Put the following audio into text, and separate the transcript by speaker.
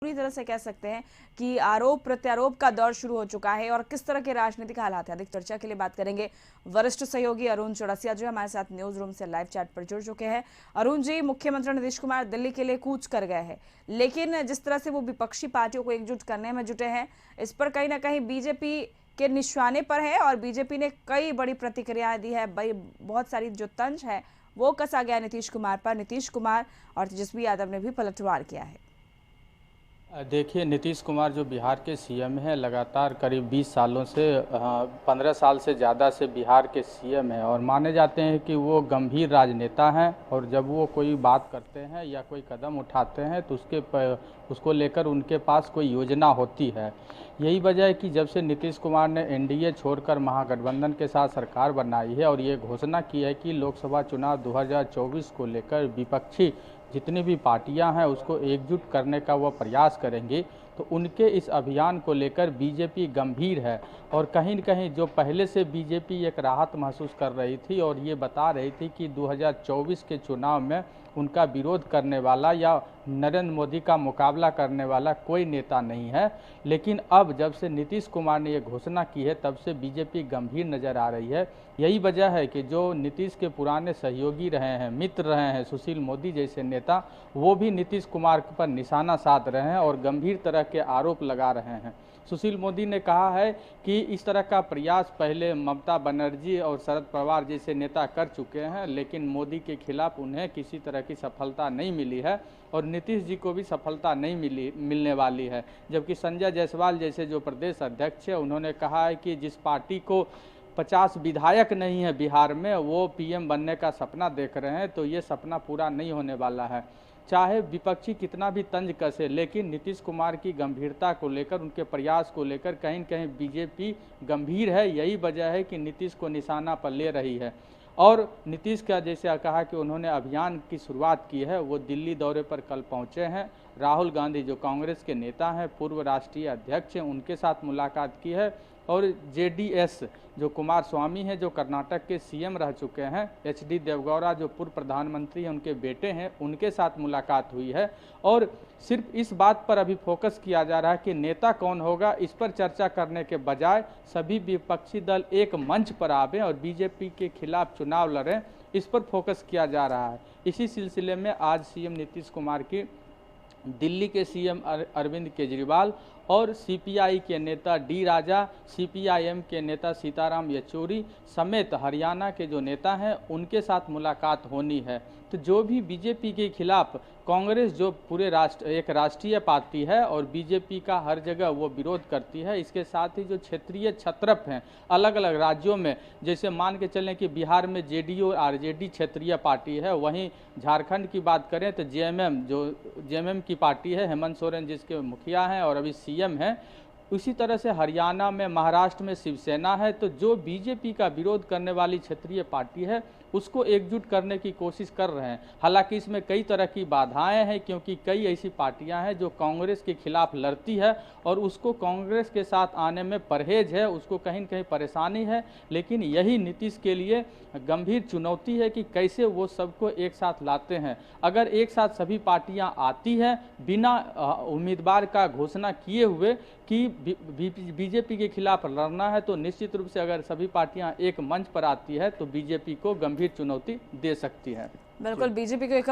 Speaker 1: पूरी तरह से कह सकते हैं कि आरोप प्रत्यारोप का दौर शुरू हो चुका है और किस तरह के राजनीतिक हालात है। अधिक चर्चा के लिए बात करेंगे वरिष्ठ सहयोगी अरुण चौरसिया जो हमारे साथ न्यूज रूम से लाइव चैट पर जुड़ चुके हैं। अरुण जी, मुख्यमंत्री नीतीश कुमार दिल्ली के लिए कूच कर गए हैं, लेकिन जिस तरह से वो विपक्षी पार्टियों को एकजुट करने में जुटे हैं, इस पर कहीं ना कहीं बीजेपी के निशाने पर है और बीजेपी ने कई बड़ी प्रतिक्रियाएं दी है। बहुत सारी जो तंज है वो कसा गया नीतीश कुमार पर। नीतीश कुमार और तेजस्वी यादव ने भी पलटवार किया है।
Speaker 2: देखिए, नीतीश कुमार जो बिहार के सीएम हैं, लगातार करीब 20 सालों से 15 साल से ज़्यादा से बिहार के सीएम हैं और माने जाते हैं कि वो गंभीर राजनेता हैं। और जब वो कोई बात करते हैं या कोई कदम उठाते हैं तो उसको लेकर उनके पास कोई योजना होती है। यही वजह है कि जब से नीतीश कुमार ने एनडीए छोड़कर महागठबंधन के साथ सरकार बनाई है और ये घोषणा की है कि लोकसभा चुनाव 2024 को लेकर विपक्षी जितनी भी पार्टियां हैं उसको एकजुट करने का वह प्रयास करेंगी, तो उनके इस अभियान को लेकर बीजेपी गंभीर है। और कहीं न कहीं जो पहले से बीजेपी एक राहत महसूस कर रही थी और ये बता रही थी कि 2024 के चुनाव में उनका विरोध करने वाला या नरेंद्र मोदी का मुकाबला करने वाला कोई नेता नहीं है, लेकिन अब जब से नीतीश कुमार ने ये घोषणा की है तब से बीजेपी गंभीर नज़र आ रही है। यही वजह है कि जो नीतीश के पुराने सहयोगी रहे हैं, मित्र रहे हैं, सुशील मोदी जैसे नेता, वो भी नीतीश कुमार पर निशाना साध रहे हैं और गंभीर तरह के आरोप लगा रहे हैं। सुशील मोदी ने कहा है कि इस तरह का प्रयास पहले ममता बनर्जी और शरद पवार जैसे नेता कर चुके हैं, लेकिन मोदी के खिलाफ उन्हें किसी तरह की सफलता नहीं मिली है और नीतीश जी को भी सफलता नहीं मिलने वाली है। जबकि संजय जायसवाल जैसे जो प्रदेश अध्यक्ष है, उन्होंने कहा है कि जिस पार्टी को 50 विधायक नहीं है बिहार में, वो पीएम बनने का सपना देख रहे हैं, तो ये सपना पूरा नहीं होने वाला है। चाहे विपक्षी कितना भी तंज कसे, लेकिन नीतीश कुमार की गंभीरता को लेकर, उनके प्रयास को लेकर कहीं न कहीं बीजेपी गंभीर है। यही वजह है कि नीतीश को निशाना पर ले रही है। और नीतीश का जैसे कहा कि उन्होंने अभियान की शुरुआत की है, वो दिल्ली दौरे पर कल पहुंचे हैं। राहुल गांधी जो कांग्रेस के नेता हैं, पूर्व राष्ट्रीय अध्यक्ष हैं, उनके साथ मुलाकात की है। और जेडीएस जो कुमार स्वामी हैं, जो कर्नाटक के सीएम रह चुके हैं, एचडी देवगौड़ा जो पूर्व प्रधानमंत्री हैं, उनके बेटे हैं, उनके साथ मुलाकात हुई है। और सिर्फ इस बात पर अभी फोकस किया जा रहा है कि नेता कौन होगा, इस पर चर्चा करने के बजाय सभी विपक्षी दल एक मंच पर आवें और बीजेपी के खिलाफ चुनाव लड़ें, इस पर फोकस किया जा रहा है। इसी सिलसिले में आज सीएम नीतीश कुमार की दिल्ली के सीएम अरविंद केजरीवाल और सीपीआई के नेता डी राजा, सीपीआईएम के नेता सीताराम येचुरी समेत हरियाणा के जो नेता हैं, उनके साथ मुलाकात होनी है। तो जो भी बीजेपी के खिलाफ कांग्रेस जो पूरे एक राष्ट्रीय पार्टी है और बीजेपी का हर जगह वो विरोध करती है, इसके साथ ही जो क्षेत्रीय छत्रप हैं अलग अलग राज्यों में, जैसे मान के चलें कि बिहार में जेडीयू और आरजेडी क्षेत्रीय पार्टी है, वहीं झारखंड की बात करें तो जेएमएम की पार्टी है, हेमंत सोरेन जिसके मुखिया हैं और अभी सीएम हैं। उसी तरह से हरियाणा में, महाराष्ट्र में शिवसेना है। तो जो बीजेपी का विरोध करने वाली क्षेत्रीय पार्टी है उसको एकजुट करने की कोशिश कर रहे हैं। हालांकि इसमें कई तरह की बाधाएं हैं, क्योंकि कई ऐसी पार्टियां हैं जो कांग्रेस के खिलाफ लड़ती है और उसको कांग्रेस के साथ आने में परहेज है, उसको कहीं न कहीं परेशानी है। लेकिन यही नीतीश के लिए गंभीर चुनौती है कि कैसे वो सबको एक साथ लाते हैं। अगर एक साथ सभी पार्टियां आती हैं बिना उम्मीदवार का घोषणा किए हुए कि बीजेपी के खिलाफ लड़ना है, तो निश्चित रूप से अगर सभी पार्टियां एक मंच पर आती है तो बीजेपी को गंभीर चुनौती दे सकती है।
Speaker 1: बिल्कुल, बीजेपी को एक